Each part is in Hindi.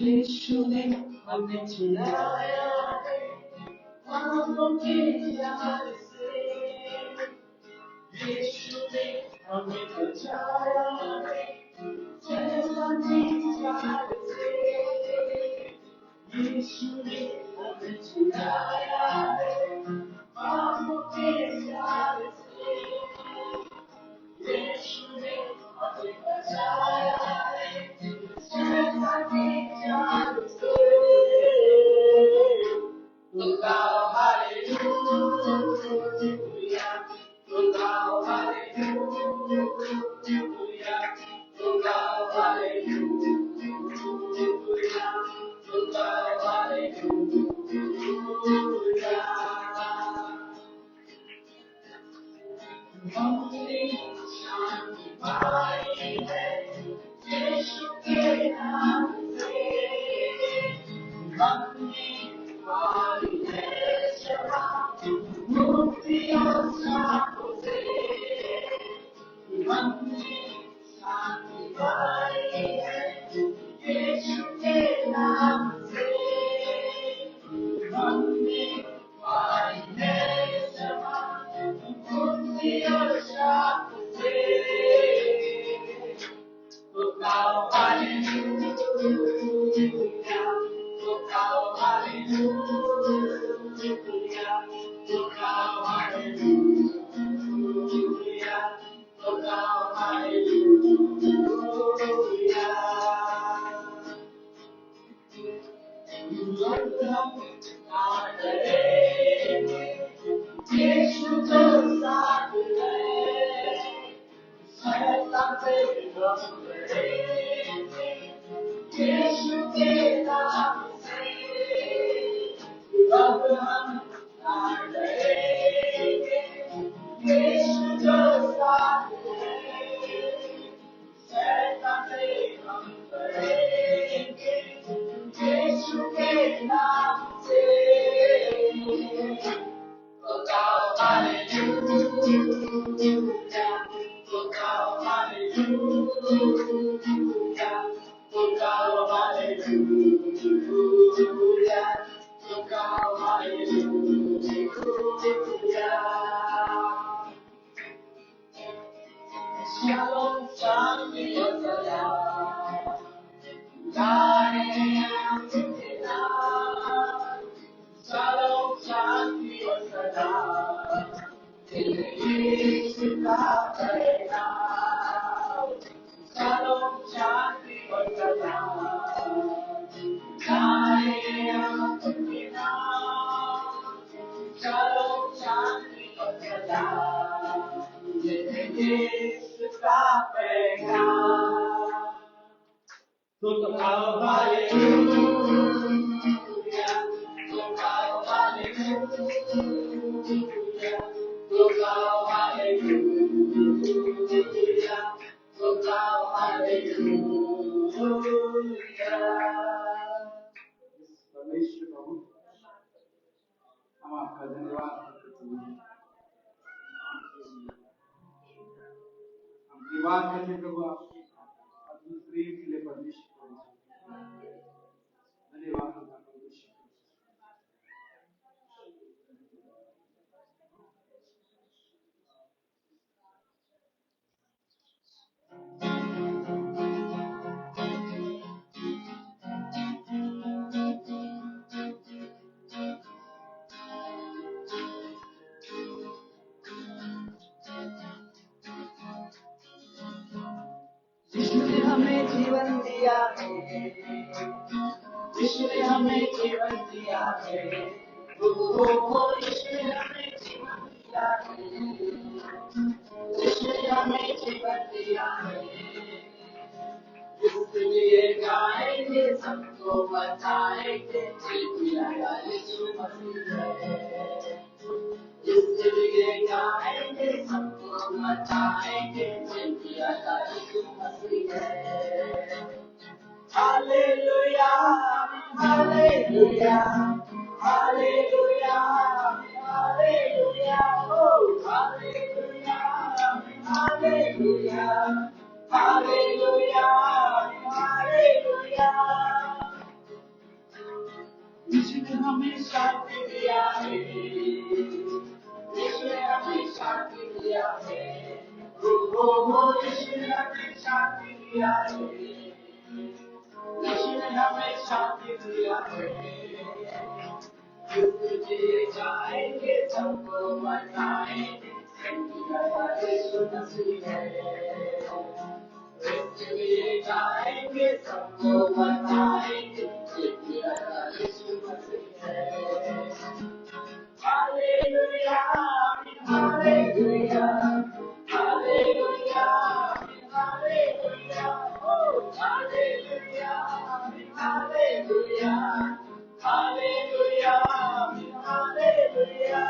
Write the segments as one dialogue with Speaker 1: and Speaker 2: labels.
Speaker 1: यीशु ने हमें छुड़ाया है पापों के जाल से। यीशु ने हमें बचाया है शैतान के जाल से। यीशु ने हमें छुड़ाया है पापों के जाल से। यीशु ने हमें बचाया है शैतान के जाल से। तो गाओ हालेलुया, तो गाओ हालेलुया, तो गाओ हालेलुया, तो गाओ हालेलुया। हमने शांति पाई है यीशु के नाम से। हमने पाई है क्षमा मुक्ति और शांति से। हमने शांति पाई है यीशु के नाम से। हमने पाई है क्षमा मुक्ति और शांति से। तो गाओ हालेलुया, तो गाओ हालेलुया, तो गाओ हालेलुया, तो गाओ हालेलुया। यीशु तो साथ है, शैतान से हम डरेंगे यीशु के नाम से। अब हम ना डरेंगे यीशु तो साथ है, शैतान से हम डरेंगे यीशु के नाम से। तो गाओ हालेलुया, तो गाओ हालेलुया, तो गाओ हालेलुया, तो गाओ हालेलुया। Shalom, शांति और सलाम गाने आपके नाम। Shalom, शांति और सलाम यीशु का पैगाम। Shalom, शांति और सलाम गाने आपके नाम। Shalom, शांति और सलाम यीशु का पैगाम। तो गाओ हालेलुया, तो गाओ हालेलुया, तो गाओ हालेलुया, तो गाओ हालेलुया। परमेश्वर प्रभु, हम आपका धन्यवाद करते हैं। हम धन्यवाद करते हैं प्रभु आपके अद्भुत प्रेम के लिए। परमेश्वर धन्यवाद करता हूं परमेश्वर। यीशु ने हमें जीवन दिया है, यीशु ने हमें जीवन दिया है, यीशु ने हमें जीवन दिया है, यीशु ने हमें जीवन दिया है। इसलिए गाएंगे सबको बताएंगे यीशु मसीह है। इसलिए गाएंगे सबको बताएंगे यीशु मसीह है। हालेलुया, हालेलुया, हालेलुया, हालेलुया, ओ हालेलुया, हालेलुया, हालेलुया, हालेलुया। शांति दिया है, यीशु ने हमें शांति दिया है, यीशु ने हमें शांति दिया है, यीशु ने हमें शांति दिया है। युद्ध जाएंगे सबको मनाएंगे, यीशु मसीह है। युद्ध जाएंगे सबको मनाएंगे, यीशु मसीह है। हालेलुया, हालेलुया, हालेलुया, हालेलुया, हालेलुया, हालेलुया, हालेलुया, हालेलुया।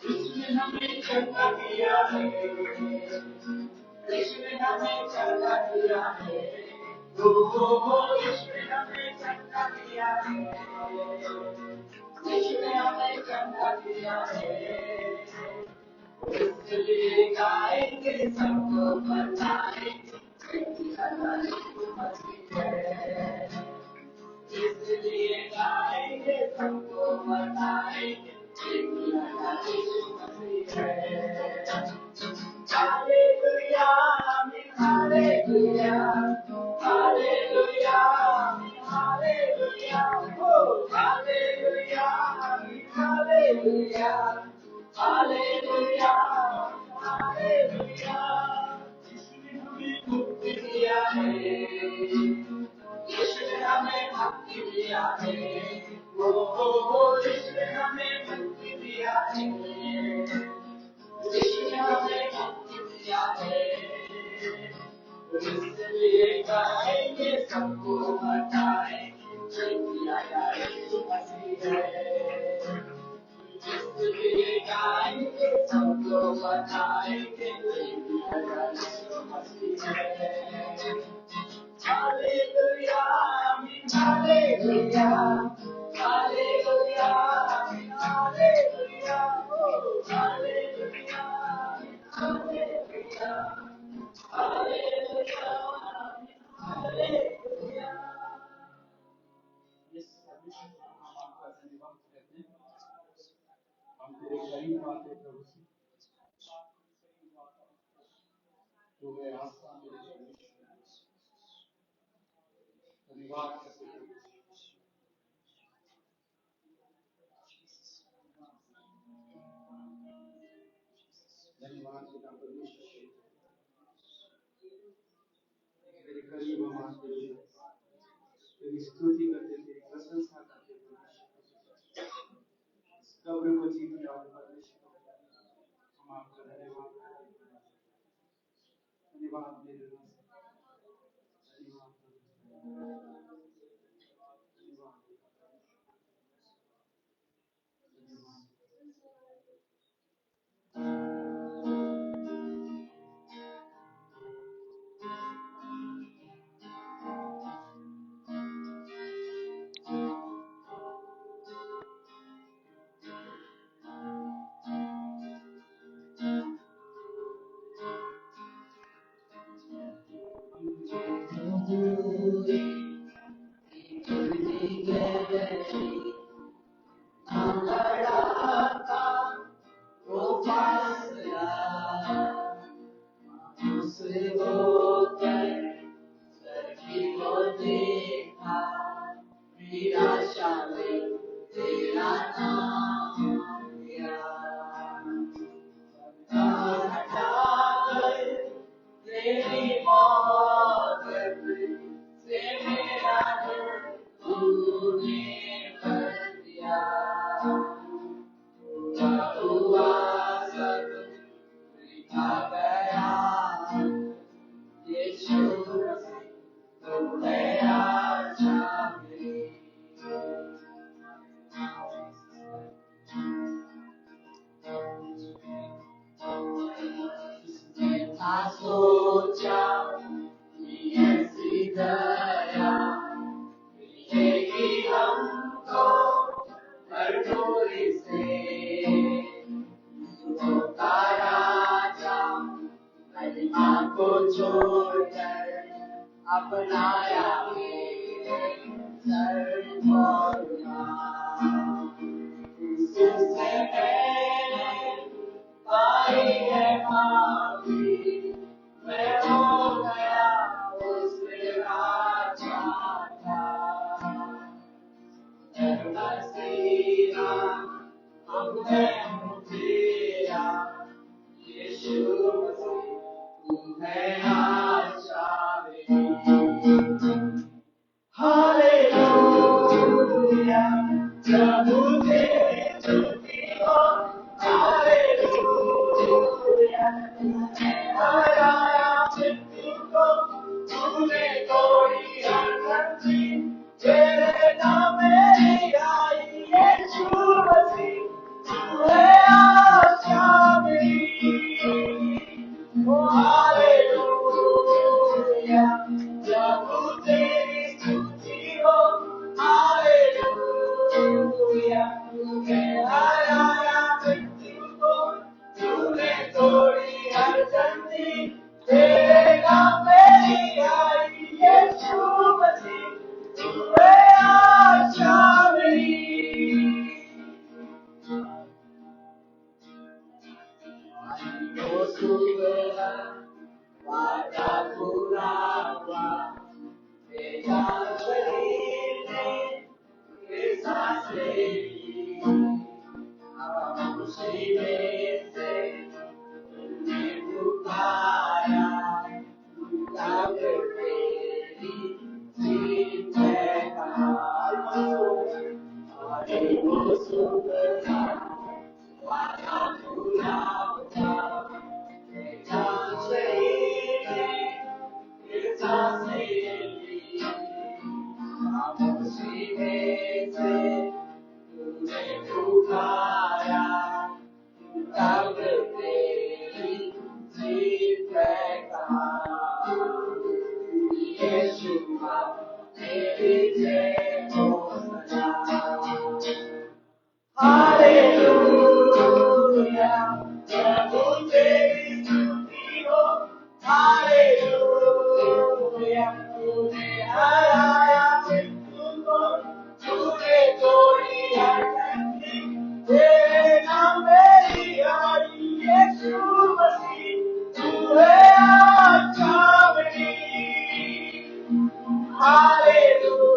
Speaker 1: यीशु ने हमें चंगा किया है, यीशु ने हमें चंगा किया है, यीशु ने हमें चंगा किया है, यीशु ने हमें चंगा किया है। इसलिए गाएंगे सबको बताएंगे, यीशु मसीह है। इसलिए गाएंगे सबको बताएंगे, यीशु मसीह है। हालेलुया, हालेलुया, हालेलुया, हालेलुया, हालेलुया, हालेलुया, हालेलुया, हालेलुया। यीशु ने हमें मुक्ति दिया है, यीशु ने हमें मुक्ति दिया है, यीशु ने हमें मुक्ति दिया है, यीशु ने हमें मुक्ति दिया है। इसलिए गाएंगे सबको बताएंगे, यीशु मसीह है। इसलिए गाएंगे सबको बताएंगे, यीशु मसीह है। हालेलुया, हालेलुया, हालेलुया, हालेलुया, हालेलुया, हालेलुया, हालेलुया, हालेलुया। इस परमेश्वर को हम आपका धन्यवाद करते हैं। हम तेरे करीब आते प्रभु से, जो है आस्था मेरे परमेश्वर, धन्यवाद करते हैं। धन्यवाद पिता परमेश्वर, तेरे करीब हम आते हैं, तेरी स्तुति करते, तेरी प्रशंसा करते परमेश्वर। कब्र को जीत जाओ परमेश्वर, हम आपका धन्यवाद करते हैं। धन्यवाद मेरे धन्यवाद, मसीहा हम हैं तेरा यीशु मसीह तू है आशा मेरी हालेलुया प्रभु तेरी स्तुति हो हालेलुया हराया मृत्यु को तूने तोड़ी हर शक्ति तेरे नाम मेरी आई यीशु मसीह तू है आशा मेरी ओ हालेलुया प्रभु तेरी स्तुति हो हालेलुया तूने हराया मृत्यु को तूने तोड़ी हर संधि तेरे नाम मेरी आई यीशु मसीह तू है आशा मेरी वो सुबह वादा पूरा हुआ तेरा शरीर ने ये सांसें ली अब खुशी में से तुमने पुकारा तब तेरी जीत है कहा अरे वो सुबह वादा पूरा हुआ तेरा शरीर ने ये सांसें ली अब खुशी में से तुमने पुकारा तब तेरी जीत है कहा यीशु तेरी जय हो सदा हालेलुया प्रभु तेरी स्तुति हो हालेलुया तूने हराया मृत्यु को तूने तोड़ी हर शक्ति तेरे नाम मेरी आई यीशु मसीह तू है आशा मेरी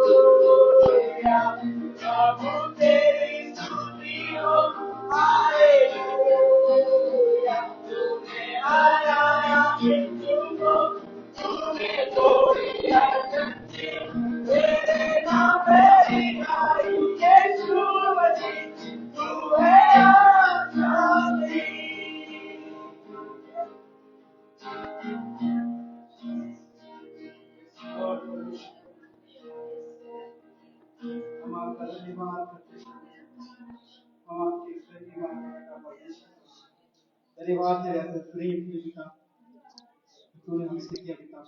Speaker 1: हालेलुया प्रभु तेरी स्तुति हो हालेलुया तूने हराया मृत्यु को तूने तोड़ी हर शक्ति तेरे नाम मेरी आई यीशु मसीह तू है आशा मेरी हम आपका धन्यवाद करते हैं हम आपके धन्यवाद का परमेश्वर धन्यवाद तेरे अंदर प्रेम के पिता तूने हमसे किया पिता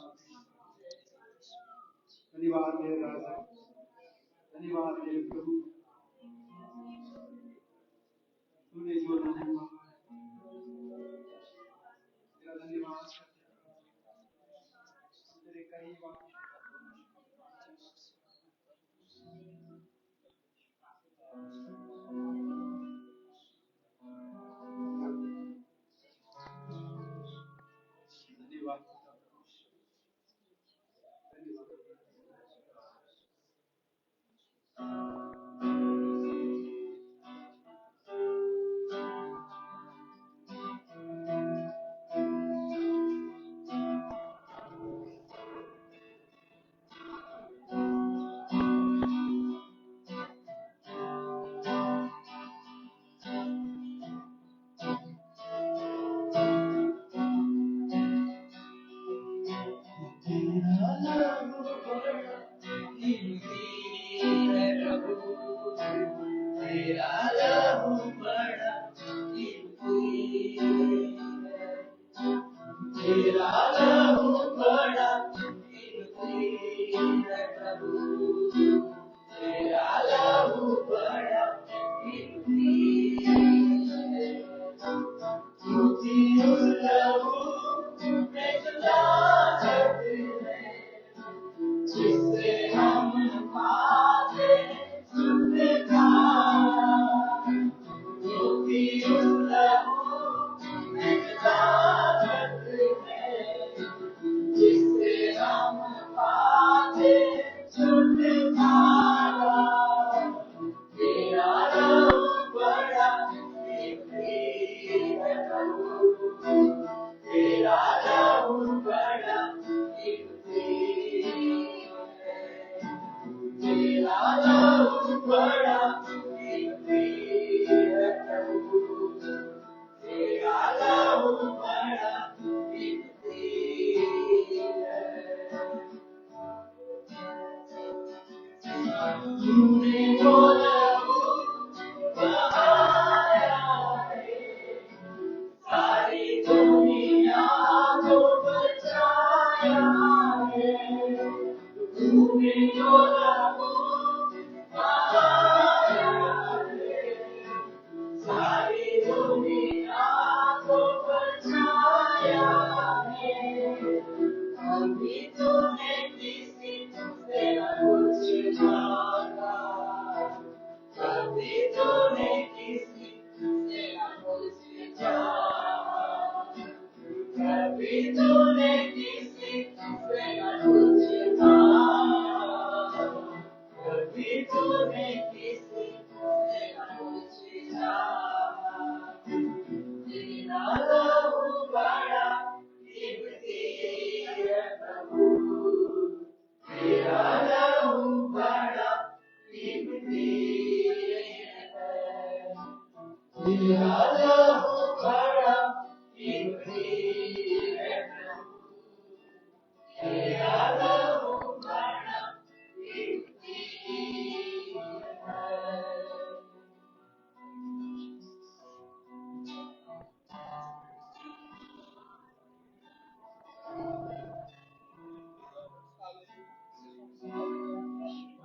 Speaker 1: धन्यवाद मेरे राजा धन्यवाद मेरे प्रभु तूने जो मुझे मांगा तेरा धन्यवाद तेरे करीब धन्यवाद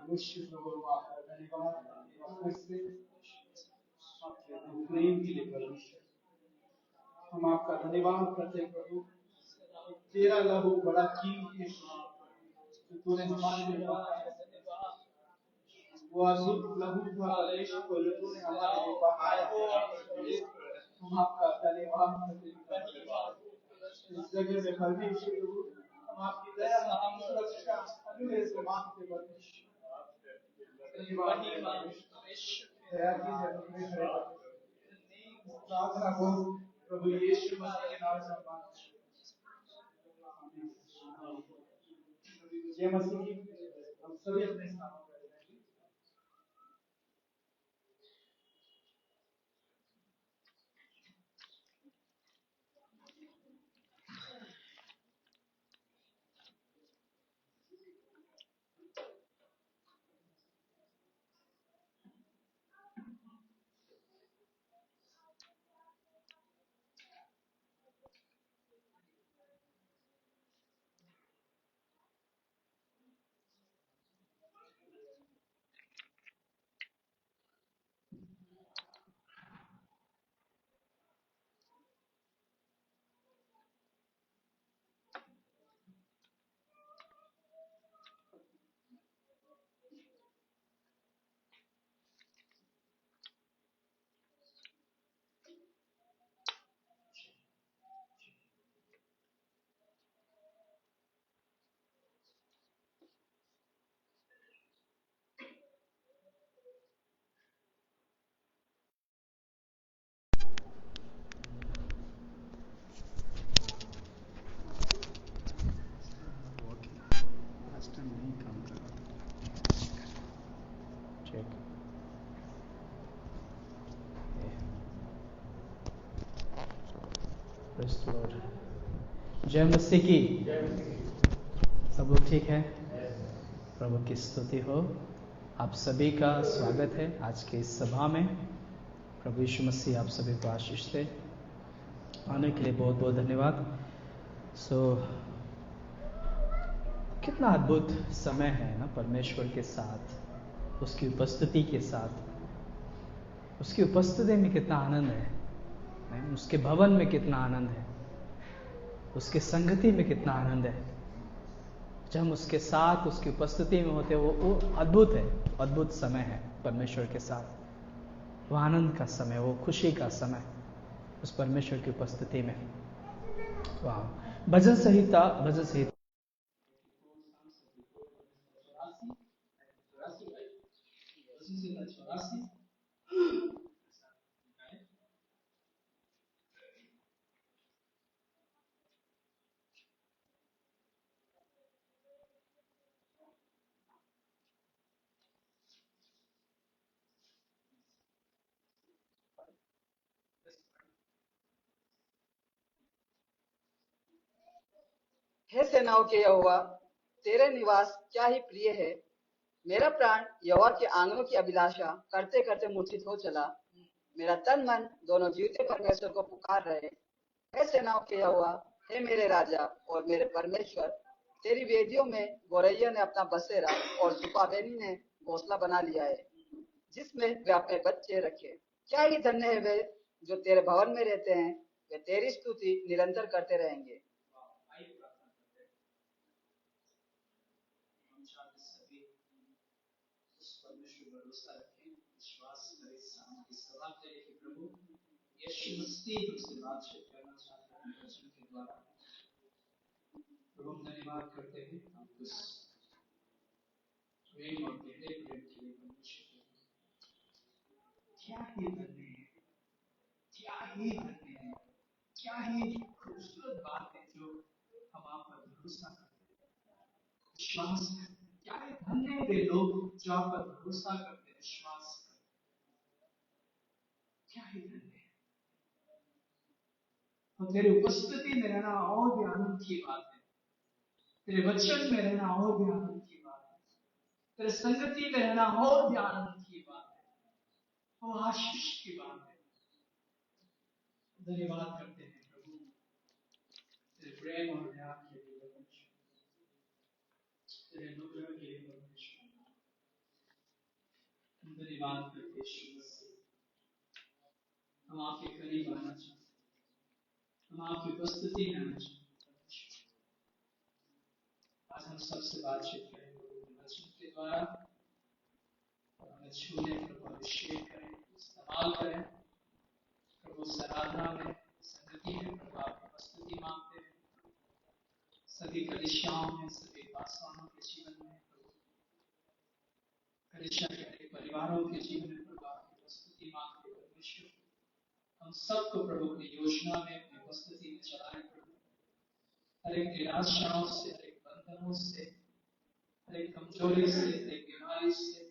Speaker 1: मनुष्य प्रभु आपका धन्यवाद फिर से आपके प्रेम के लिए परमेश्वर हम आपका धन्यवाद करते हैं प्रभु। तेरा लहू बड़ा कीमती है जो तूने हमारे लिए बहाया। वो अद्भुत लहू था परमेश्वर को जो तूने हमारे लिए बहाया। हम आपका धन्यवाद करते हैं। इस जगह में परमेश्वर प्रभु हम आपकी दया हम सुरक्षा अनुग्रह से मांगते परमेश्वर। दया कीजिए प्रार्थना को प्रभु यीशु मसीह के नाम से मांगते हैं। मसीह की हम सभी अपने स्थानों पर रहेंगे।
Speaker 2: जय मसीह की। सब लोग ठीक हैं? प्रभु की स्तुति हो। आप सभी का स्वागत है आज के इस सभा में। प्रभु यीशु मसीह आप सभी को आशीष दे। आने के लिए बहुत बहुत धन्यवाद। कितना अद्भुत समय है ना परमेश्वर के साथ, उसकी उपस्थिति के साथ। उसकी उपस्थिति में कितना आनंद है, उसके भवन में कितना आनंद है, उसके संगति में कितना आनंद है। जब हम उसके साथ उसकी उपस्थिति में होते हैं वो अद्भुत है, अद्भुत समय है परमेश्वर के साथ। वो आनंद का समय, वो खुशी का समय उस परमेश्वर की उपस्थिति में। वाह। भजन संहिता
Speaker 3: हे सेनाओं के यहोवा, तेरे निवास क्या ही प्रिय है। मेरा प्राण यहोवा के आंगनों की अभिलाषा करते करते मूर्छित हो चला। मेरा तन मन दोनों जीवते परमेश्वर को पुकार रहे। हे सेनाओं के यहोवा, हे मेरे राजा और मेरे परमेश्वर, तेरी वेदियों में गौरैया ने अपना बसेरा और सुपाबेनी ने घोंसला बना लिया है, जिसमें वे अपने बच्चे रखे। क्या ही धन्य है वे जो तेरे भवन में रहते हैं, वे तेरी स्तुति निरंतर करते रहेंगे।
Speaker 1: परमेश्वर भरोसा रखें, विश्वास करें सवाल करें कि प्रभु यीशु मसीह तुमसे बातचीत करना चाहता है वचन के द्वारा। प्रभु हम धन्यवाद करते हैं आपको इस प्रेम और गहरे प्रेम के लिए परमेश्वर। क्या ही धन्य है, क्या ही धन्य है, क्या ही खूबसूरत बात है जो हम आप पर भरोसा करते हैं, विश्वास करते हैं। क्या ही धन्य है वे लोग जो आप पर भरोसा करते हैं, विश्वास करते हैं। क्या ही धन्य है। और तेरी उपस्थिति में रहना और भी आनंद की बात है। तेरे वचन में रहना और भी आनंद की बात है। तेरे संगति में रहना और भी आनंद की बात है, और आशीष की बात है। धन्यवाद करते हैं प्रभु तेरे प्रेम और दया के लिए परमेश्वर, तेरे अनुग्रह के लिए परमेश्वर। धन्यवाद करते हैं यीशु मसीह। हम आपके करीब आना चाहते हैं, हम आपकी उपस्थिति में आना चाहते हैं। आज हम सबसे बातचीत करें वचन के द्वारा, और हमें छूने प्रभु अभिषेक करें, इस्तेमाल करें प्रभु। आराधना में संगति में प्रभु आपकी उपस्थिति मांगते हैं। सभी कलिसियाओं में, सभी पासवानों के जीवन में प्रभु, कलिसिया के परिवारों के जीवन में प्रभु आपकी उपस्थिति मांगते हैं परमेश्वर। हम सबको प्रभु अपनी योजना में, अपनी उपस्थिति में चलाएं प्रभु। हर एक निराशाओं से, हर एक बंधनों से, हर एक कमजोरी से, हर एक बीमारी से,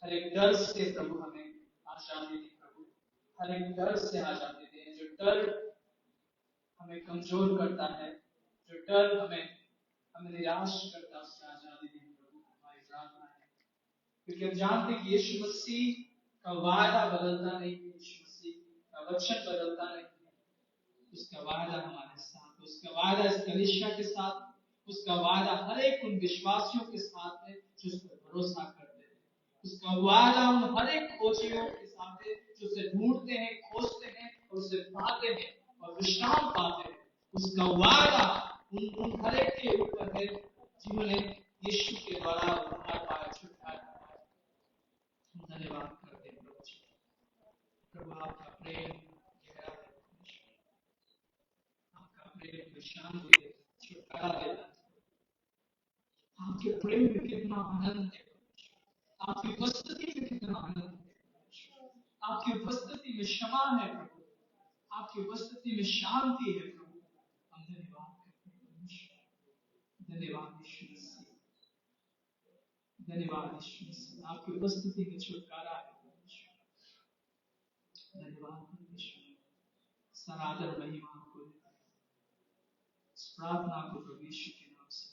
Speaker 1: हर एक डर से प्रभु हमें आजादी दी प्रभु। हर एक डर से आजादी दे, जो डर हमें कमजोर करता है, जो डर हमें निराश करता है, उससे आजादी दी प्रभु। हमारी प्रार्थना है, क्योंकि हम जानते हैं कि यीशु मसीह का वादा बदलता नहीं, यीशु मसीह का वचन बदलता नहीं। उसका वादा हमारे साथ, उसका वादा इस कलीसिया के साथ, उसका वादा हर एक उन विश्वासियों के साथ है जो उस पर भरोसा करते हैं। उसका वादा उन हर एक खोजियों के साथ है जो उसे ढूंढते हैं, खोजते हैं और उसे पाते हैं और विश्राम पाते हैं। उसका वादा उन हर एक के ऊपर है जिन्होंने यीशु के द्वारा उद्धार पाया, छुटकारा पाया। धन्यवाद करते हैं प्रभु, आपका प्रेम गहरा है, आपका प्रेम शांति देता, छुटकारा देता। आपके प्रेम में कितना आनंद है, आपकी उपस्थिति में कितना आनंद है। आपकी उपस्थिति में क्षमा है प्रभु, आपकी उपस्थिति में शांति है प्रभु। हम धन्यवाद करते हैं परमेश्वर। धन्यवाद यीशु मसीह, धन्यवाद यीशु मसीह। आपकी उपस्थिति में छुटकारा है परमेश्वर। धन्यवाद परमेश्वर। सराधन महिमा आपको देता है। इस प्रार्थना को प्रभु यीशु के नाम से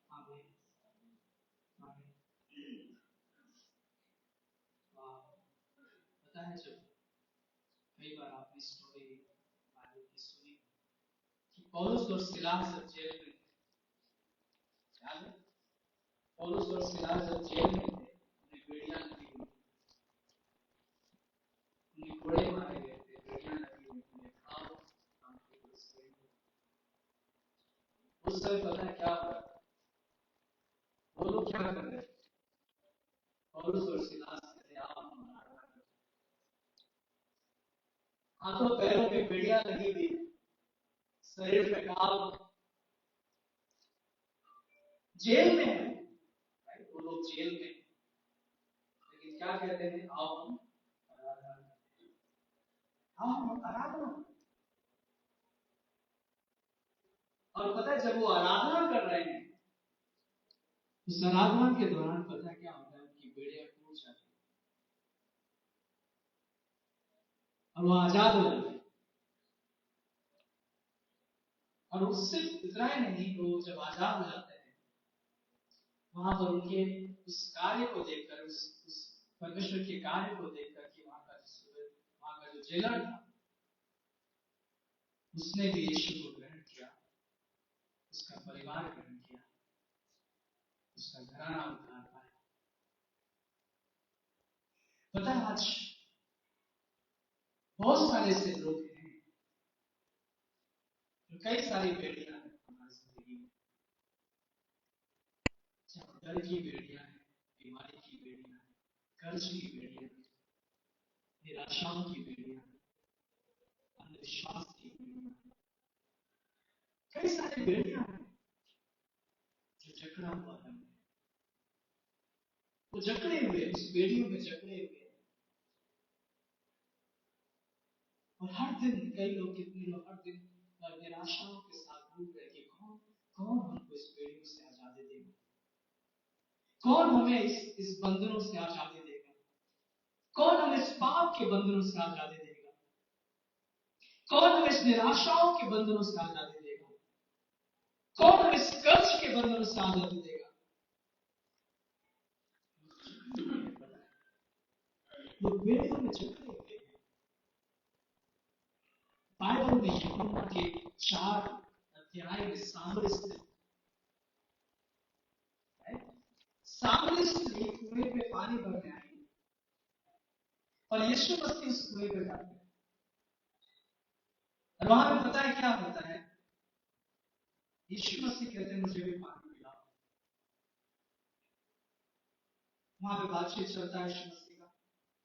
Speaker 1: आमीन, आमीन। पता है, जब कई बार आपने स्टोरी बाइबल की सुनी कि पौलुस और सिलास जब जेल में थे, याद है? पौलुस और सिलास जब जेल में थे, उन्हें बेड़ियां लगी हुई, उन्हें घोड़े मारे गए थे, बेड़ियां लगी हुई, उन्हें घाव कांटे हुए थे। उस समय पता है क्या हुआ? वो लोग क्या कर रहे थे? पौलुस और सिलास कहते आप हाथों पैरों में बेड़ियां लगी हुई, शरीर पे घाव, जेल में है। वो लोग जेल में, लेकिन क्या कहते हैं? आओ हम आराधना करते हैं, आओ हम आराधना। और पता है, जब वो आराधना कर रहे हैं, उस आराधना के दौरान पता है क्या होता है? उनकी बेड़ियां टूट जाती है और वो आजाद हो जाते हैं। और उससे इतना ही नहीं, वो जब आजाद हो जाते हैं, वहां पर उनके उस कार्य को देखकर, उस परमेश्वर के कार्य को देखकर कि वहां का जो जेलर था, उसने भी यीशु को ग्रहण किया, उसका परिवार ग्रहण किया, उसका घराना उद्धार पाया। पता है, आज बहुत सारे ऐसे लोग हैं जो कई सारी बेड़ियां हैं हमारी जिंदगी में, चाहे डर की बेड़ियां हैं, बीमारी की बेड़ियां हैं, कर्ज की बेड़ियां हैं, निराशाओं की बेड़ियां, अंधविश्वास की बेड़ियां, कई सारी बेड़ियां हैं जो जकड़ा हुआ है, वो जकड़े हुए, उस बेड़ियों में जकड़े हुए। और हर दिन कई लोग, कितने लोग हर दिन निराशाओं के साथ घूम रहे कि कौन कौन हमको इस बेड़ियों से आजादी देगा, कौन हमें इस बंधनों से आजादी देगा, कौन हमें इस पाप के बंधनों से आजादी देगा, कौन हमें इस निराशाओं के बंधनों से आजादी देगा, कौन हमें इस कर्ज के बंधनों से आजादी देगा। वो बेड़ियों में जकड़े हुए हैं। बाइबल में यूहन्ना के 4 अध्याय में सामरी स्त्री कुएं पे पानी भरने आई और यीशु मसीह उस कुएं पे जाते हैं। और वहां पे पता है क्या होता है? यीशु मसीह कहते हैं मुझे भी पानी पिलाओ। वहां पे बातचीत चलता है यीशु मसीह का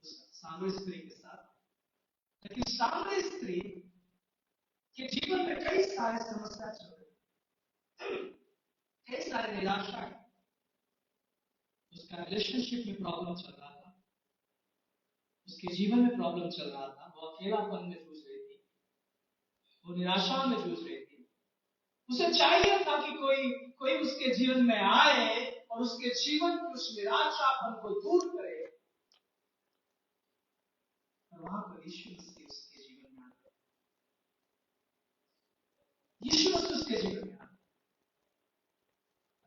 Speaker 1: उस सामरी स्त्री के साथ। लेकिन सामरी स्त्री के जीवन में कई सारे समस्या चल रही, कई सारे निराशा है। उसका रिलेशनशिप में प्रॉब्लम चल रहा था, उसके जीवन में प्रॉब्लम चल रहा था, वो अकेलापन में जूझ रही थी, वो निराशा में जूझ रही थी। उसे चाहिए था कि कोई उसके जीवन में आए और उसके जीवन की उस निराशापन को दूर करे। और वहां पर यीशु मसीह उसके जीवन में आते, यीशु मसीह उसके जीवन में आते,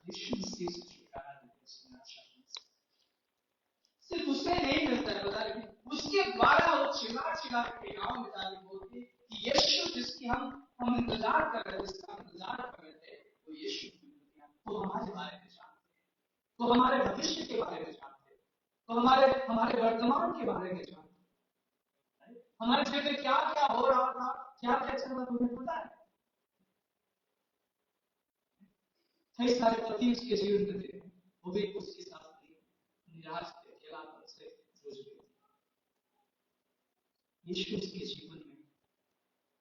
Speaker 1: यीशु मसीह उसे छुटकारा देते उस निराशा से। सिर्फ उसे नहीं मिलता है पता, लेकिन उसके द्वारा वो चिल्ला चिल्ला के गांव में तारीफ होती कि यीशु जिसकी हम इंतजार कर रहे थे, जिसका इंतजार कर रहे थे, वो यीशु वो हमारे बारे में जानते हैं, वो हमारे भविष्य के बारे में जानते हैं, वो हमारे वर्तमान के बारे में जानते हैं, हमारे जीवन में क्या क्या हो रहा था, क्या क्या चल रहा था, तुम्हें पता है। कई सारे पति उसके जीवन में थे, वो भी उसके साथ निराश थे, अकेलापन से जूझ रहे थे। यीशु उसके जीवन में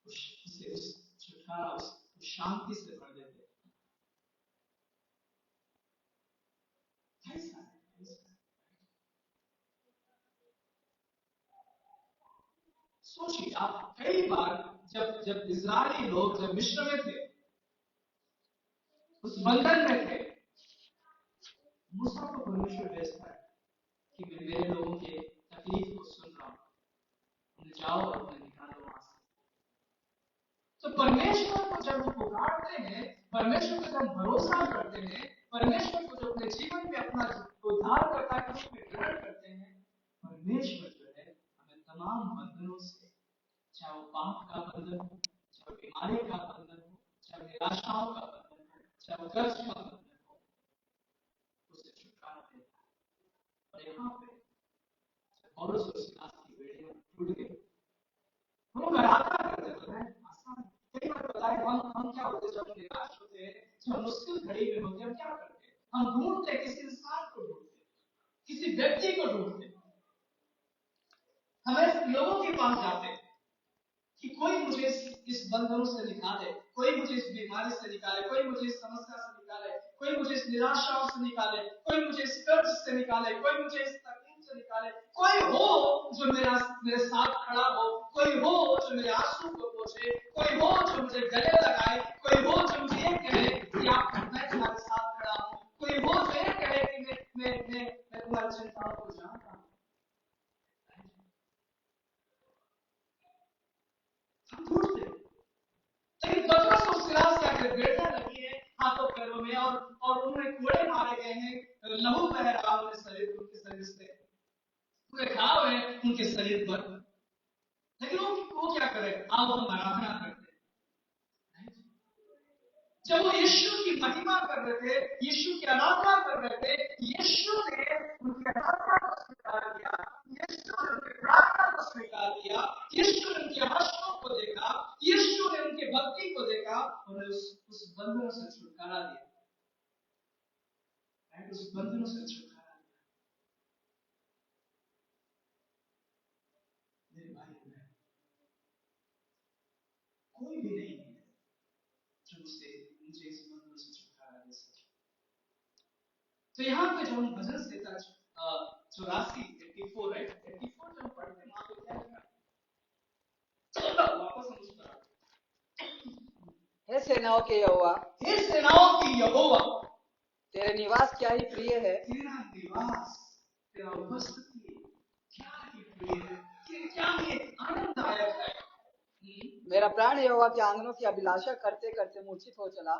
Speaker 1: उसे उस छुटकारा, उस शांति से भर देते। सोचिए आप, कई बार जब इजरायली लोग जब मिस्र में थे, उस बंधन में थे, मूसा को परमेश्वर भेजता है कि मैं मेरे लोगों के तकलीफ को सुन रहा हूं, उन्हें जाओ और उन्हें निकालो वहां से। तो परमेश्वर को जब वो पुकारते हैं, परमेश्वर को जब भरोसा करते हैं, परमेश्वर को जब अपने जीवन में अपना उद्धारकर्ता के रूप में ग्रहण करते हैं, परमेश्वर जो है हमें तमाम बंधनों से, चाहे वो पाप का बंधन हो, चाहे बीमारी का बंधन हो, चाहे निराशाओं का बंधन हो, चाहे कर्ज का बंधन हो, उसे छुटकारा देता है। और यहाँ पे पौलुस और सीलास की बेड़ियां टूट गई। हम आराधना करते हैं, आसान। कई बार पता है हम क्या होते हैं, जब निराश होते हैं, जब मुश्किल घड़ी में होते हैं, हम क्या करते हैं? हम ढूंढते हैं, किसी इंसान को ढूंढते हैं, किसी व्यक्ति को ढूंढते हैं, हमें लोगों के पास जाते हैं कि कोई मुझे इस बंधनों से निकाले, कोई मुझे इस बीमारी से निकाले, कोई मुझे इस समस्या से निकाले, कोई मुझे इस निराशाओं से निकाले, कोई मुझे इस कर्ज से निकाले, कोई मुझे इस तकलीफ से निकाले, कोई हो जो मेरे साथ खड़ा हो, कोई हो जो मेरे आंसू को पोंछे, कोई हो जो मुझे गले लगाए, कोई हो जो मुझे ये कहे कि आप, मैं तुम्हारे साथ खड़ा हूं, कोई हो जो ये कहे कि मैं तुम्हारी चिंताओं को जानता हूं। लेकिन पतरस और सीलास क्या करते, बेड़ियां लगी है हाथों पैरों में, और उन्हें कोड़े मारे गए हैं, लहू बह रहा है उनके शरीर से, पूरे घाव है उनके शरीर पर। लेकिन वो क्या करे, आओ हम आराधना करते हैं। जब वो यीशु की महिमा कर रहे थे, यीशु की आराधना कर रहे थे, यीशु ने उनकी आराधना को स्वीकार किया, यीशु ने उनकी प्रार्थना को स्वीकार किया, यीशु ने उनके आंसुओं को देखा, यीशु ने उनके भक्ति को देखा और उस बंधनों से छुटकारा दिया, उस बंधनों से छुटकारा दिया।
Speaker 2: कोई भी नहीं है जो मुझे इस बंधन से छुटकारा दे सके। तो यहाँ पे जो हम भजन से 84 84 है 84 जब पढ़ते वहां पे क्या लिखा है? वापस हम उस पर
Speaker 3: हे सेनाओं के यहोवा,
Speaker 2: हे सेनाओं की यहोवा,
Speaker 3: तेरे निवास क्या ही प्रिय है,
Speaker 2: तेरा निवास, तेरा उपस्थिति क्या ही प्रिय है, क्या ही आनंददायक है।
Speaker 3: मेरा प्राण यहोवा के आंगनों की अभिलाषा करते करते मूर्छित हो चला।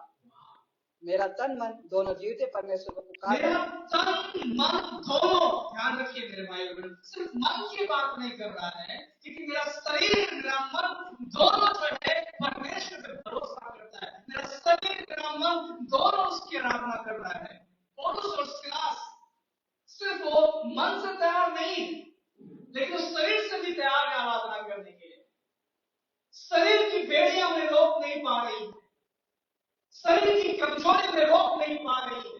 Speaker 3: मेरा तन मन दोनों जीवते परमेश्वर को पुकार
Speaker 2: मेरा तन मन दोनों, ध्यान रखिए मेरे भाई बहन, सिर्फ मन की बात नहीं कर रहा है, क्योंकि मेरा शरीर मेरा मन दोनों जो है परमेश्वर पे भरोसा करता है। मेरा शरीर मेरा मन दोनों उसकी आराधना कर रहा है। पौलुस और सिलास सिर्फ वो मन से तैयार नहीं, लेकिन उस शरीर से भी तैयार है आराधना करने के लिए। शरीर की बेड़ियां उन्हें रोक नहीं पा रही, शरीर की कमजोरी उन्हें रोक नहीं पा रही है,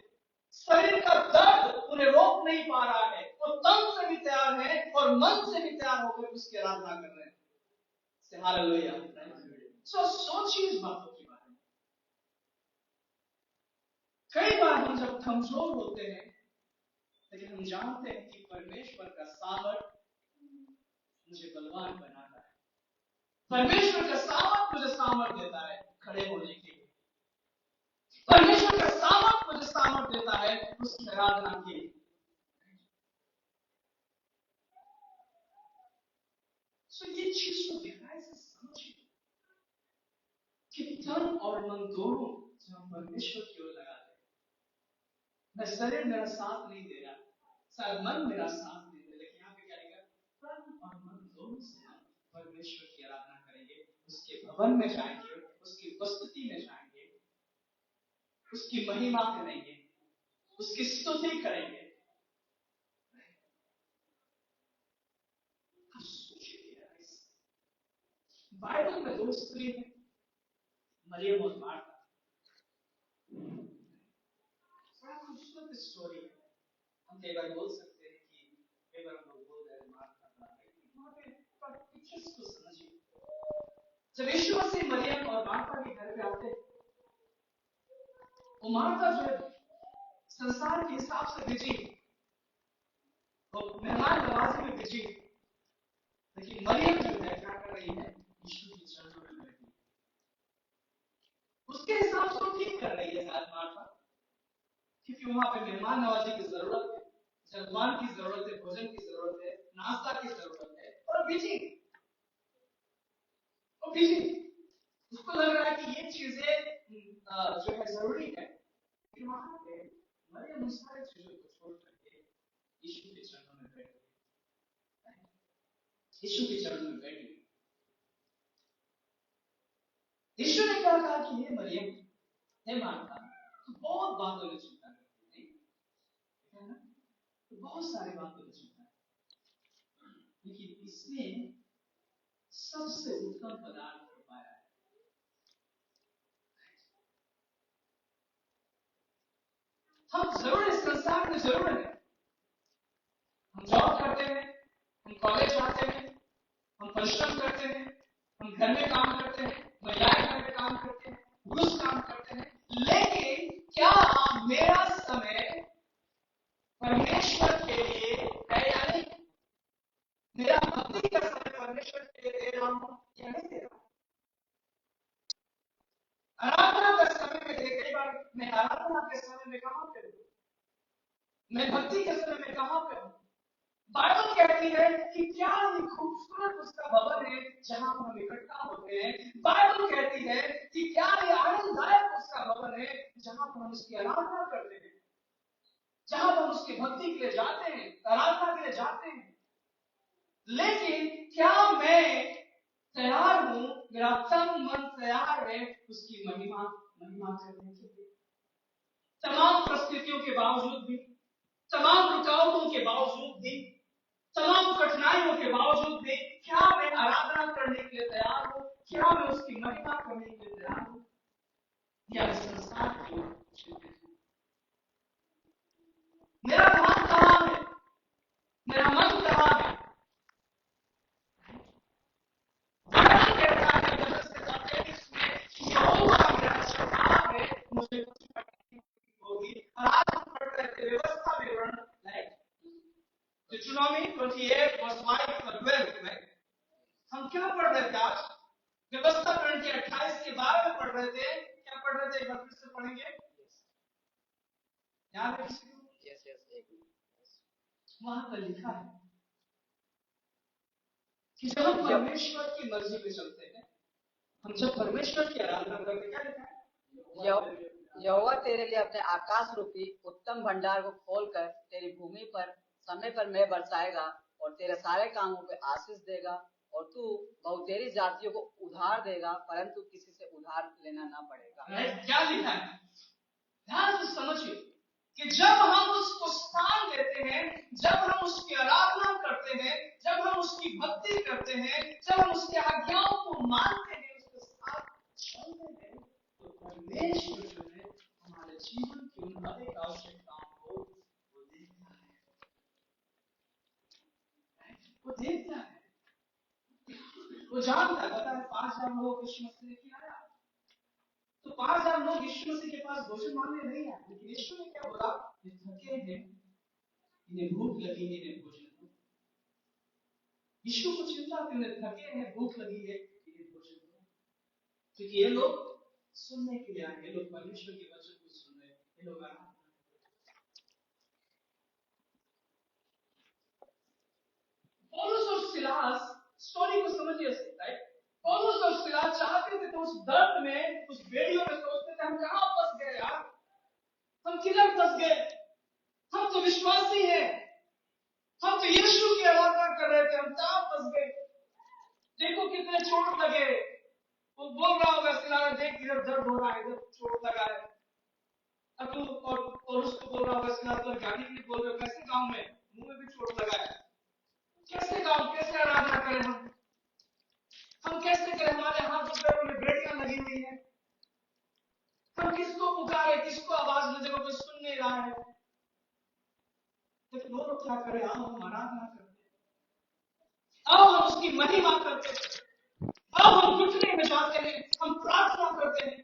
Speaker 2: शरीर का दर्द उन्हें रोक नहीं पा रहा है। वो तन से भी तैयार है और मन से भी तैयार होकर उसकी आराधना कर रहे हैं। हालेलुया। सोचिए इस बातों के बारे में। कई बार हम जब कमजोर होते हैं, लेकिन हम जानते हैं कि परमेश्वर का सामर्थ मुझे बलवान बनाता है, परमेश्वर का सामर्थ मुझे सामर्थ देता है खड़े होने के लिए, परमेश्वर का सामर्थ मुझे सामर्थ देता है उसकी आराधना के लिए। तो ये चीज को गहराई से समझिए कि तन और मन दोनों जब हम परमेश्वर की ओर लगाते हैं, मैं शरीर मेरा साथ नहीं दे रहा, शायद मन मेरा साथ नहीं दे, लेकिन यहाँ पे क्या लिखा, तन और मन दोनों से हम परमेश्वर की आराधना करेंगे, उसके भवन में जाएंगे, उसकी उपस्थिति में जाएंगे, उसकी महिमा करेंगे, उसकी स्तुति करेंगे। बाइबल में दो स्त्री हैं, मरियम और मार्था। बड़ा खूबसूरत स्टोरी है। हम कई बार बोल सकते हैं कि कई बार हम लोग बोल रहे हैं मार्था का, वहां पे पिक्चर्स को समझिए। जब यीशु मसीह मरियम और मार्था के घर पे आते, वो मार्था जो है संसार के हिसाब से बिजी, वो मेहमान नवाजी में बिजी, लेकिन मरियम जो है क्या कर रही है, यीशु के चरणों में बैठी, उसके हिसाब से वो ठीक कर रही है शायद मार्था, क्योंकि वहां पे मेहमान नवाजी की जरूरत है, जलवान की जरूरत है, भोजन की जरूरत है, नाश्ता की जरूरत है, और बिजी, वो बिजी, उसको लग रहा है कि ये चीजें जो है जरूरी है, लेकिन वहां पे मरियम उन सारी चीजों को छोड़ करके यीशु के चरणों में बैठी, यीशु के चरणों में बैठी। यीशु ने क्या कहा कि हे मरियम, हे मार्था, तो बहुत बातों में चिंता करती है ना, तो बहुत सारी बातों में चिंता है, लेकिन इसमें सबसे उत्तम पदार्थ हो पाया है। हम जरूर इस संसार में जरूर है, हम जॉब करते हैं, हम कॉलेज जाते हैं, हम परिश्रम करते हैं, हम घर में काम करते हैं, महिलाएं घर में काम करते हैं, पुरुष काम करते हैं, लेकिन क्या मेरा समय परमेश्वर के लिए है या नहीं? मेरा भक्ति का समय परमेश्वर के लिए दे रहा हूं या नहीं दे रहा हूं? आराधना का समय में कई बार मैं आराधना के समय में कहां पे हूं, मैं भक्ति के समय में कहां पे हूं? बाइबल कहती है कि क्या ही खूबसूरत उसका भवन है जहां हम इकट्ठा होते हैं। बाइबल कहती है कि क्या ही आनंददायक उसका भवन है जहां हम उसकी आराधना करते हैं, जहां हम उसकी भक्ति के लिए जाते हैं, आराधना के लिए जाते हैं। लेकिन क्या मैं तैयार हूं, मेरा तन मन तैयार है उसकी महिमा करने के लिए? तमाम परिस्थितियों के बावजूद भी, तमाम रुकावटों के बावजूद भी, तमाम कठिनाइयों के बावजूद भी क्या मैं आराधना करने के लिए तैयार हूं? क्या मैं उसकी महिमा करने के लिए तैयार हूं? या संसार की चिंतित हूं? मेरा ध्यान कहां है? मेरा मन कहां है?
Speaker 1: 28 verse 5 और 12 में हम क्या पढ़ रहे थे आज? व्यवस्था करण के 28 के बारे में पढ़ रहे थे। क्या पढ़ रहे थे? एक बार फिर से पढ़ेंगे। याद है किसी को? वहां पर लिखा है कि जब हम परमेश्वर की मर्जी पे चलते हैं, हम जब परमेश्वर की आराधना करते हैं, क्या लिखा है?
Speaker 3: यहोवा तेरे लिए अपने आकाश रूपी उत्तम भंडार को खोलकर तेरी भूमि पर समय पर मेघ बरसाएगा और तेरे सारे कामों पे आशीष देगा और तू बहुतेरी जातियों को उधार देगा, परंतु किसी से उधार लेना ना पड़ेगा।
Speaker 1: क्या लिखा है? ध्यान से समझिए कि जब हम उसको स्थान देते हैं, जब हम उसकी आराधना करते हैं, जब हम उसकी भक्ति करते हैं, जब हम उसकी आज्ञाओं को मानते हैं, उसके साथ चलते हैं, तो परमेश्वर जो है हमारे जीवन की उन हर एक आवश्यकताओं को वो देखता है। वो देखता है, वो जानता है। पता है 5,000 लोग यीशु मसीह लेके आया, तो 5,000 लोग यीशु मसीह के पास भोजन मांगने नहीं आए, लेकिन यीशु ने क्या बोला? ये थके हैं, इन्हें भूख लगी है, इन्हें भोजन दो। यीशु को चिंता थी, इन्हें थके हैं, भूख लगी है, इन्हें भोजन दो। क्योंकि ये लोग सुनने के लिए आए, ये लोग परमेश्वर के वचन को सुन रहे हैं, ये लोग आराधना। पौलुस और सिलास स्टोरी को समझिए, राइट? पौलुस और सिलास चाहते थे तो उस दर्द में, उस बेड़ियों में सोचते थे हम कहां फंस गए यार, हम किधर फंस गए? हम तो विश्वासी हैं, हम तो यीशु की आराधना कर रहे थे, हम कहां फंस गए? देखो कितने चोट लगे। वो बोल रहा होगा सिलास, देख इधर दर्द हो रहा है, इधर चोट लगा है। अब तू और उसको बोल रहा होगा सिलास, तो गाड़ी के लिए बोल रहे हो, कैसे गांव में मुंह में भी चोट लगा है, कैसे गांव, कैसे आराधना करें हम कैसे करें? हमारे हाथ पैरों में बेड़ियां लगी हुई है, हम किसको पुकारे, किसको आवाज न, जगह कोई सुन नहीं रहा है। लेकिन वो लोग क्या करें? आओ हम आराधना करते, आओ हम उसकी महिमा करते, आओ हम घुटने में जाते हैं, हम प्रार्थना करते हैं।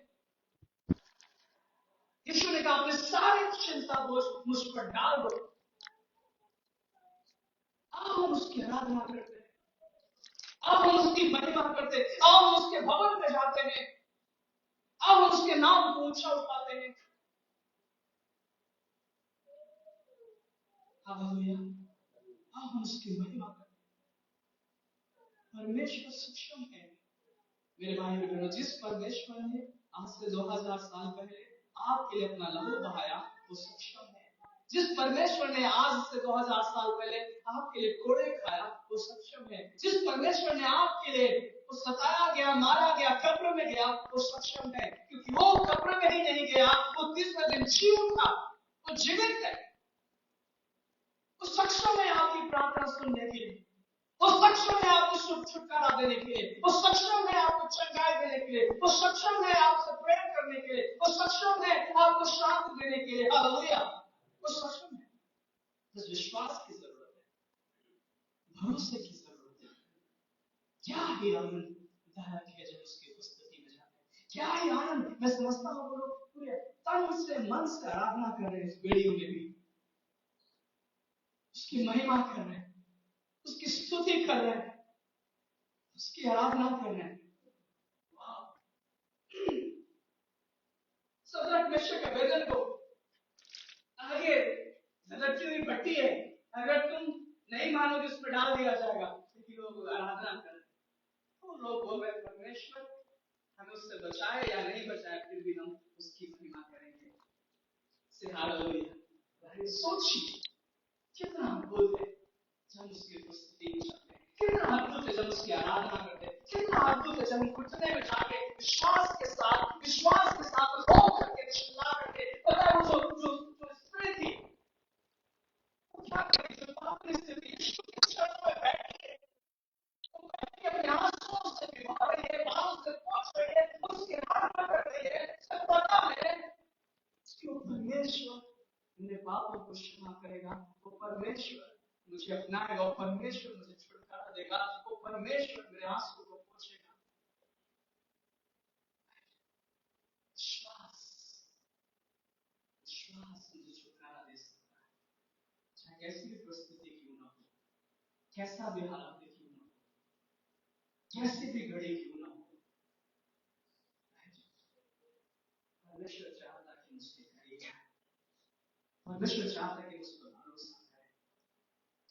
Speaker 1: यीशु ने कहा अपने सारे चिंता बोझ मुझ पर डाल दो, आओ हम उसकी आराधना करते हैं, आओ हम उसकी महिमा करते, आओ हम उसके भवन में जाते हैं, आओ हम उसके नाम को ऊंचा उठाते हैं। हालेलुया, आओ हम उसकी महिमा करते। परमेश्वर सक्षम है मेरे भाई बहनों। जिस परमेश्वर ने आज से 2000 साल पहले आपके लिए अपना लहू बहाया, वो सक्षम है। जिस परमेश्वर ने आज से 2000 साल पहले आपके लिए कोड़े खाया, वो सक्षम है। जिस परमेश्वर ने आपके लिए वो सताया गया, मारा गया, कब्र में गया, वो सक्षम है। क्योंकि वो कब्र में ही नहीं गया, वो तीसरे दिन जी उठा, वो जीवित है। वो सक्षम है आपकी प्रार्थना सुनने के लिए, वो सक्षम है आपको छुटकारा देने के लिए, वो सक्षम है आपको चंगाई देने के लिए, वो सक्षम है आपसे प्रेम करने के लिए, वो सक्षम है आपको शांति देने के लिए। हालेलुया, वो सक्षम है। बस विश्वास की जरूरत है, भरोसे की जरूरत है। क्या ही आनंद दायक है जब उसकी उपस्थिति में जाते हैं। क्या ही आनंद। मैं समझता हूँ वो लोग पूरे तन से मन से आराधना कर रहे हैं, इस बेड़ियों में भी उसकी महिमा कर रहे हैं, उसकी स्तुति कर रहे हैं, उसकी आराधना कर रहे हैं। सदरक मेशक अबेदन को आगे लटकी हुई भट्टी है, अगर तुम नहीं मानोगे उसमें डाल दिया जाएगा। क्योंकि लोग आराधना कर रहे हैं, तो लोग बोल रहे परमेश्वर हमें उससे बचाए या नहीं बचाए, फिर भी हम उसकी महिमा करेंगे। हालेलुया। सोचिए कितना अद्भुत है जब उसकी उपस्थिति में जाते हैं, कितना अद्भुत है जब उसकी आराधना करते हैं, कितना अद्भुत है जब हम घुटने में जाके विश्वास के साथ रो करके, चिल्ला करके। पता है वो जो स्त्री थी, वो क्या करती थी? अपनी स्थिति यीशु के चरणों में बैठी है, वो बैठ के अपने आंसुओं से भिगो रही है, बालों से पोंछ रही है, उसकी आराधना कर रही है। सब पता है कि वो परमेश्वर मेरे पापों को क्षमा करेगा, वो परमेश्वर मुझे अपनाएगा, वो परमेश्वर मुझे छुटकारा देगा, वो परमेश्वर मेरे आंसू को पोंछेगा। विश्वास मुझे छुटकारा दे सकता है, चाहे कैसी भी परिस्थिति क्यों ना हो, कैसा भी हालात क्यों ना हो, कैसी भी घड़ी क्यों ना हो, परमेश्वर चाहता कि उसके करीब आए, परमेश्वर चाहता कि उस पर भरोसा करें,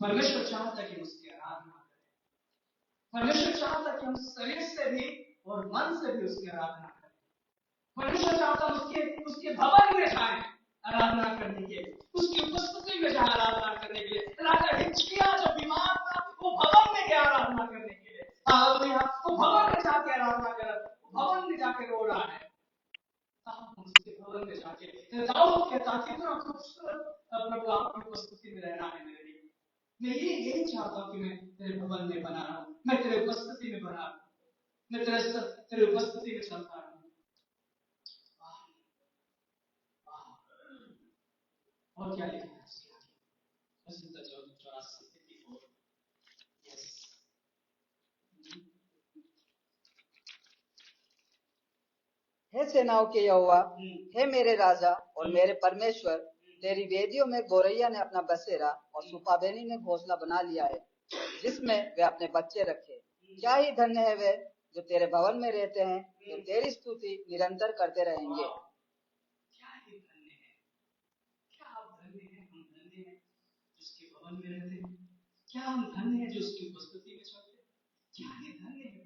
Speaker 1: परमेश्वर चाहता कि उसकी आराधना करें, परमेश्वर चाहता कि हम शरीर से भी और मन से भी उसकी आराधना करें। परमेश्वर चाहता उसके उसके भवन में जाए आराधना करने के लिए, उसकी उपस्थिति में जाए आराधना करने के लिए। राजा हिजकिय्याह जो बीमार था वो भवन में गया आराधना करने के लिए। हालेलुया, वो भवन में जाके आराधना कर रहा है, भवन में जाके रो रहा है। हम उसके भवन में जाके दाऊद कहता कितना खूबसूरत प्रभु आपकी उपस्थिति में रहना है मेरे लिए। मैं यही चाहता हूँ कि मैं तेरे भवन में बना रहूं, मैं तेरे उपस्थिति में बना रहूं, मैं तेरे उपस्थिति में चलता रहूं। और क्या लिखा है इसके आगे? वसंत 84 यस।
Speaker 3: हे सेनाओं के यहोवा, हे मेरे राजा और मेरे परमेश्वर, तेरी वेदियों में गौरैया ने अपना बसेरा और सुपाबेनी ने घोंसला बना लिया है, जिसमें वे अपने बच्चे रखे। क्या ही धन्य है वे जो तेरे भवन में रहते हैं, जो तेरी स्तुति निरंतर करते रहेंगे।
Speaker 1: क्या ही धन्य है, क्या आप धन्य हैं, हम धन्य हैं जिसके भवन में रहते हैं, क्या हम धन्य हैं जो उसकी उपस्थिति में चलते हैं, क्या ही धन्य है,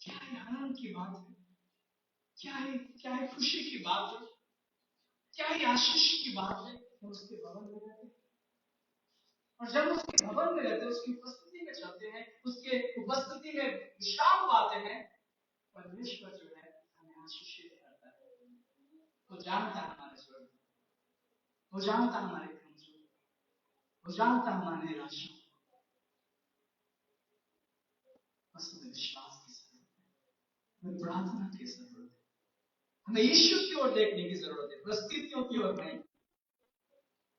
Speaker 1: क्या ही आनंद की बात है, क्या ही खुशी की बात है, क्या ही आशीष की बात है कि उसके भवन में रहते हैं। और जब उसके भवन में रहते हैं, उसकी उपस्थिति में चलते हैं, उसके उपस्थिति में विश्राम पाते हैं, परमेश्वर जो है हमें आशीषित करता है। वो जानता है हमारे स्वरूप, वो जानता है हमारे कमजोर, वो जानता है हमारे निराशा। बस हमें विश्वास की जरूरत है, हमें प्रार्थना की जरूरत है, हमें यीशु की ओर देखने की जरूरत है, परिस्थितियों की ओर नहीं।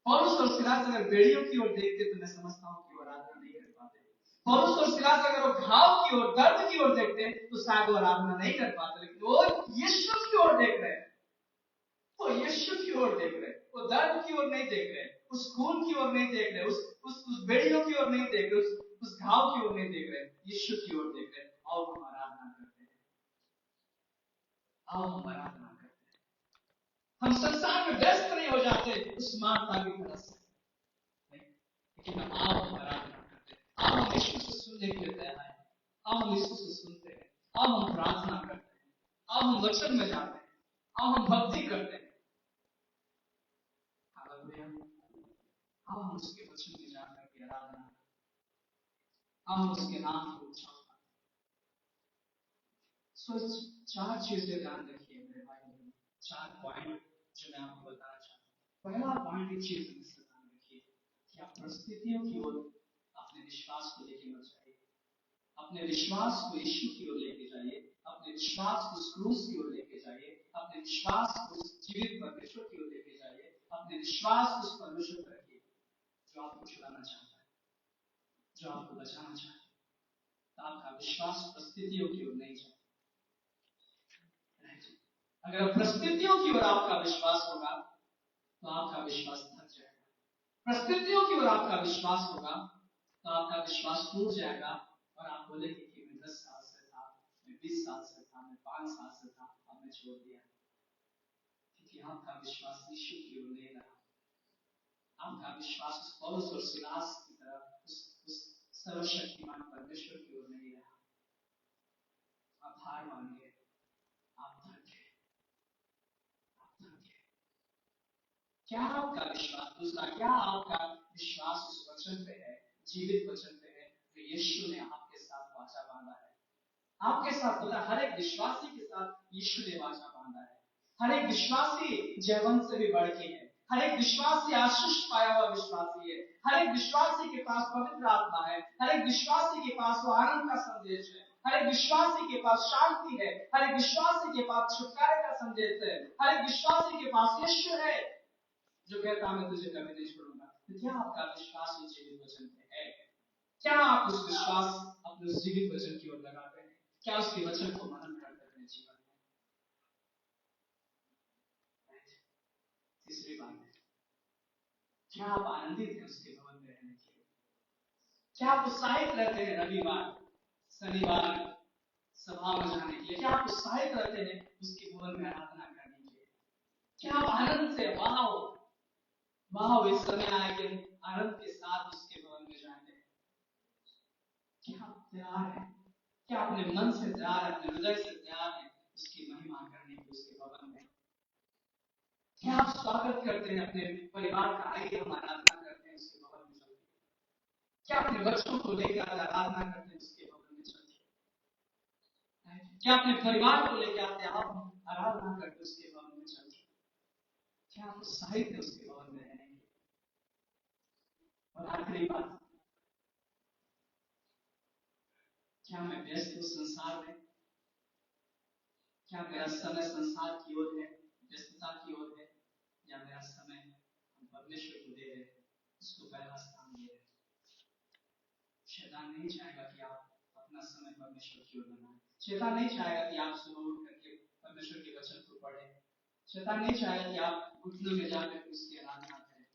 Speaker 1: पौलुस और सिलास अगर बेड़ियों की ओर देखते तो मैं समझता हूँ कि वो आराधना नहीं कर पाते। पौलुस और सिलास अगर वो घाव की ओर, दर्द की ओर देखते तो शायद वो आराधना नहीं कर पाते, लेकिन वो यीशु की ओर देख रहे हैं, वो यीशु की ओर देख रहे हैं, वो दर्द की ओर नहीं देख रहे, उस खून की ओर नहीं देख रहे, उस बेड़ियों की ओर नहीं देख रहे, उस घाव की ओर नहीं देख रहे, यीशु की ओर देख रहे। आओ हम आराधना करते हैं, आओ हम आराधना करते हैं। हम संसार में व्यस्त नहीं हो जाते उस माता की तरह से, लेकिन आओ हम आराधना करते हैं, आओ हम यीशु से सुनने के लिए तैयार हैं, आओ हम यीशु से सुनते हैं, आओ हम प्रार्थना करते हैं, आओ हम वचन में जाते हैं, आओ हम भक्ति करते हैं। आओ हम उसके वचन में जाकर के आराधना, आओ हम उसके नाम को उच्चारण। सो चार चीजें ध्यान रखिए मेरे भाई, चार पॉइंट जो मैं आपको बताना चाहता हूँ। पहला पॉइंट एक चीज ध्यान रखिए कि आप परिस्थितियों की ओर अपने विश्वास को लेके मत जाइए, अपने विश्वास को यीशु की ओर लेके जाइए, अपने विश्वास को क्रूस की ओर लेके जाइए, अपने विश्वास को जीवित परमेश्वर की ओर लेके जाइए, अपने विश्वास को उस परमेश्वर पर रखिए जो आपको छुड़ाना चाहता है, जो आपको बचाना चाहता है। तो आपका विश्वास परिस्थितियों की ओर नहीं जाए। अगर परिस्थितियों की ओर आपका विश्वास होगा तो आपका विश्वास थक जाएगा, परिस्थितियों की ओर आपका विश्वास होगा तो आपका विश्वास टूट जाएगा और आप बोलेंगे कि मैं 10 साल से था, मैं 20 साल से था, मैं 5 साल से था, अब मैं छोड़ दिया, क्योंकि आपका विश्वास यीशु की ओर नहीं रहा, आपका विश्वास उस पौलुस और सिलास की तरह उस सर्वशक्तिमान परमेश्वर की ओर नहीं रहा। आप हार मान गए, आप थक गए, क्या आपका विश्वास, दूसरा क्या आपका विश्वास उस वचन पे है, जीवित वचन पे है जो यीशु ने आपके साथ वाचा बांधा है। आपके साथ पता, हर एक विश्वासी के साथ यीशु ने वाचा बांधा है। हर एक विश्वासी जयवंत से भी बढ़ के है, हर एक विश्वासी आशीष पाया हुआ विश्वासी है, हर एक विश्वासी के पास पवित्र आत्मा है, हर एक विश्वासी के पास वो आनंद का संदेश है, हर एक विश्वासी के पास शांति है, हर एक विश्वासी के पास छुटकारे का संदेश है, हर एक विश्वासी के पास यीशु है जो कहता मैं तुझे कभी नहीं छोड़ूंगा। तो क्या आपका विश्वास उस जीवित वचन पे है? क्या आप उस विश्वास अपने उस जीवित वचन की ओर लगाते हैं? क्या उसके वचन को मनन करते हैं अपने जीवन में? तीसरी बात है, क्या आप आनंदित हैं उसके भवन में रहने के लिए?
Speaker 2: क्या आप उत्साहित रहते हैं रविवार शनिवार सभा में जाने के लिए? क्या आप उत्साहित रहते हैं उसके भवन में आराधना करने के लिए? क्या आप आनंद से वाह इस समय आए कि आनंद के साथ उसके भवन में जाते हैं? क्या आप तैयार हैं? क्या अपने मन से तैयार है, अपने हृदय से तैयार है उसकी महिमा करने के उसके भवन में? क्या आप स्वागत करते हैं अपने परिवार का? आइए हम आराधना करते हैं उसके भवन में चलते? क्या अपने बच्चों को लेकर आराधना करते हैं उसके भवन में चलते? क्या अपने परिवार को लेकर आते हैं आप आराधना करते उसके भवन में चलते? क्या आप उत्साहित है उसके भवन में रहने के? और आखिरी बात, क्या मैं व्यस्त हूँ संसार में? क्या मेरा समय संसार की ओर है, व्यस्तता की ओर है, या मेरा समय हम परमेश्वर को दे रहे हैं, उसको पहला स्थान दे रहे हैं? शैतान नहीं चाहेगा कि आप अपना समय परमेश्वर की ओर बनाएं। शैतान नहीं चाहेगा कि आप सुबह उठ करके परमेश्वर के वचन को पढ़ें। शैतान नहीं चाहेगा कि आप घुटनों में जाकर उसकी आराधना करें।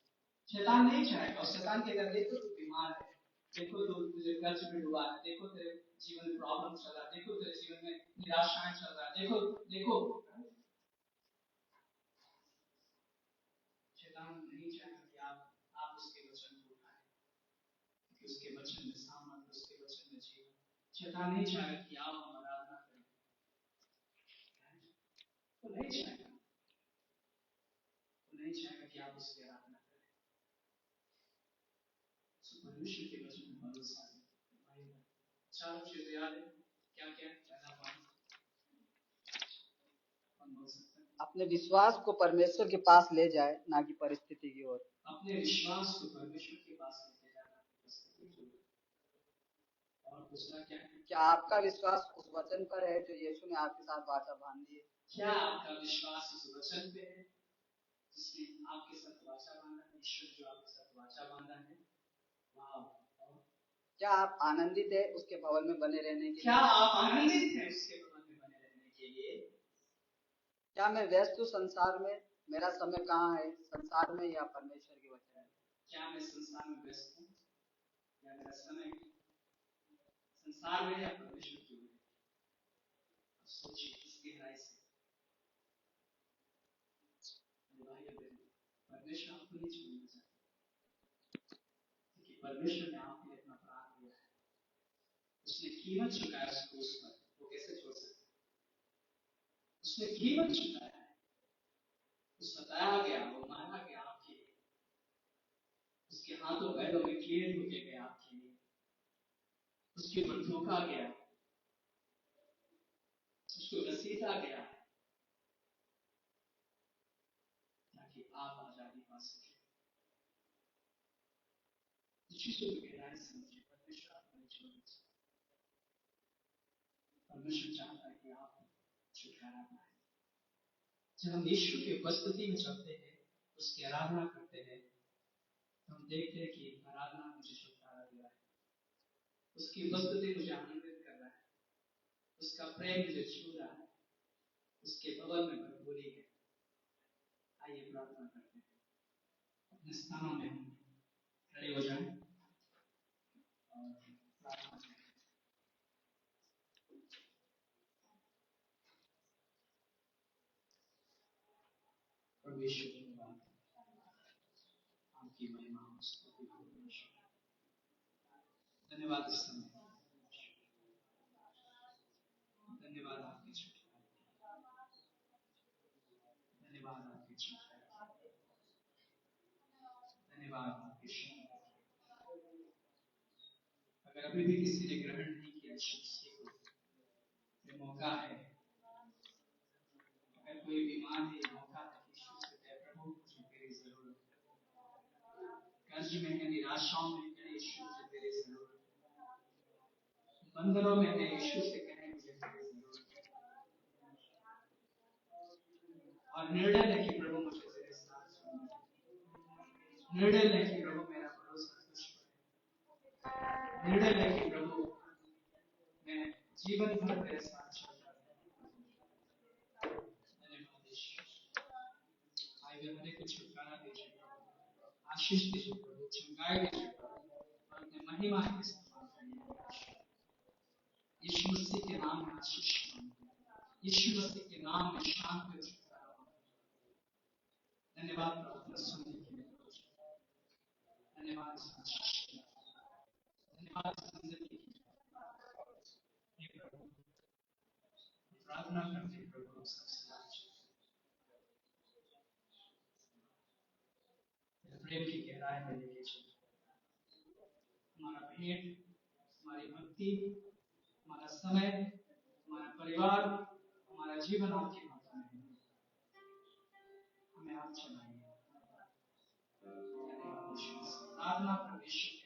Speaker 2: शैतान नहीं चाहेगा। और शैतान के अगर देखो तो बीमार है, देखो तो तुझे कर्ज में डूबा है, देखो तेरे जीवन में प्रॉब्लम चल रहा है, देखो तेरे जीवन में निराशाएं चल रहा है, देखो देखो। शैतान नहीं चाहेगा कि आप उसके वचन को उठाएं, क्योंकि उसके वचन में सामर्थ, उसके वचन में जीवन। शैतान नहीं चाहेगा कि आप हम आराधना करें, वो नहीं चाहेगा। वो नहीं चाहेगा कि आप उसकी आराधना करें। परमेश्वर के वचन में भरोसा है। चारों चीजें याद है क्या क्या? पहला बात
Speaker 3: अपने विश्वास को परमेश्वर के पास ले जाए, ना कि परिस्थिति की ओर।
Speaker 2: अपने विश्वास को परमेश्वर के पास लेके जाना। और दूसरा क्या है?
Speaker 3: क्या आपका विश्वास उस वचन पर है जो यीशु ने आपके साथ वाचा बांधी है?
Speaker 2: क्या आपका विश्वास उस वचन पे है जिसने आपके साथ वाचा बांधा है? ईश्वर जो आपके साथ वाचा बांधा है।
Speaker 3: क्या आप आनंदित है उसके भवन में बने रहने के लिए?
Speaker 2: क्या आप आनंदित हैं उसके भवन में बने रहने के लिए?
Speaker 3: क्या मैं व्यस्त हूँ संसार में? मेरा समय कहाँ है, संसार में या परमेश्वर के वचन में?
Speaker 2: क्या मैं संसार में व्यस्त हूँ या मेरा समय संसार में या परमेश्वर की ओर? सोचिए इस गहराई से। परमेश्वर आपको नहीं छोड़ना चाहता, क्योंकि परमेश्वर ने आपके लिए अपना प्राण दिया है। उसने कीमत चुकाया उस क्रूस पर, वो कैसे छोड़ सकता है? उसने कीमत चुकाया है, वो सताया गया, वो मारा गया आपके लिए, उसके हाथों पैरों में कील ठोके गए आपके लिए, उसके ऊपर थूका गया, उसको घसीटा गया, ताकि आप आजादी पा सके। चीजों को गहराई से समझिए। परमेश्वर आपको नहीं छोड़ना चाहता। परमेश्वर चाहता है कि आप छुटकारा पाए। जब हम यीशु की उपस्थिति में चलते हैं, उसकी आराधना करते हैं, तो हम देखते हैं कि आराधना मुझे छुटकारा दे रहा है, उसकी उपस्थिति मुझे आनंदित कर रहा है, उसका प्रेम मुझे छू रहा है, उसके भवन में भरपूरी है। आइए प्रार्थना करते हैं। अपने स्थानों में हम खड़े हो जाएं और प्रार्थना करें। परमेश्वर की बात, आपकी महिमा, स्तुति हो परमेश्वर। धन्यवाद इस समय, धन्यवाद आपकी छुटकारा, धन्यवाद आपकी छुटकारा, धन्यवाद आपकी क्षमा। अगर अभी भी किसी ने ग्रहण नहीं किया यीशु को, ये मौका है। अगर कोई बीमार है, ये मौका है कि यीशु से कहे, प्रभु मुझे तेरी जरूरत है। कर्ज में है, निराशाओं में है, यीशु से तेरी जरूरत है। बंधनों में है, यीशु से कहे मुझे तेरी जरूरत है। और निर्णय ले कि प्रभु मुझे तेरे साथ छोड़ना है। निर्णय ले कि प्रभु मेरा भरोसा तुझ पर है। निर्णय ले कि प्रभु मैं जीवन भर तेरे साथ चलता रहूं। धन्यवाद यीशु। आइए हर एक को छुटकारा दीजिए, आशीष दीजिए प्रभु, चंगाई दीजिए प्रभु, और अपने
Speaker 1: महिमा के साथ बात करिए। यीशु मसीह के नाम में आशीष मांगते हैं। यीशु मसीह के नाम में शांति और छुटकारा मांगते हैं। धन्यवाद प्रार्थना सुनने के लिए। धन्यवाद इस आशीष के लिए। धन्यवाद इस जिंदगी के लिए। हे प्रभु, प्रार्थना करते हैं प्रभु सबसे प्रेम की गहराई में लेके चलो। हमारा भेंट, हमारी भक्ति, हमारा समय, हमारा परिवार, हमारा जीवन आपके हाथों में है। हमें आप चलाइए। प्रार्थना परमेश्वर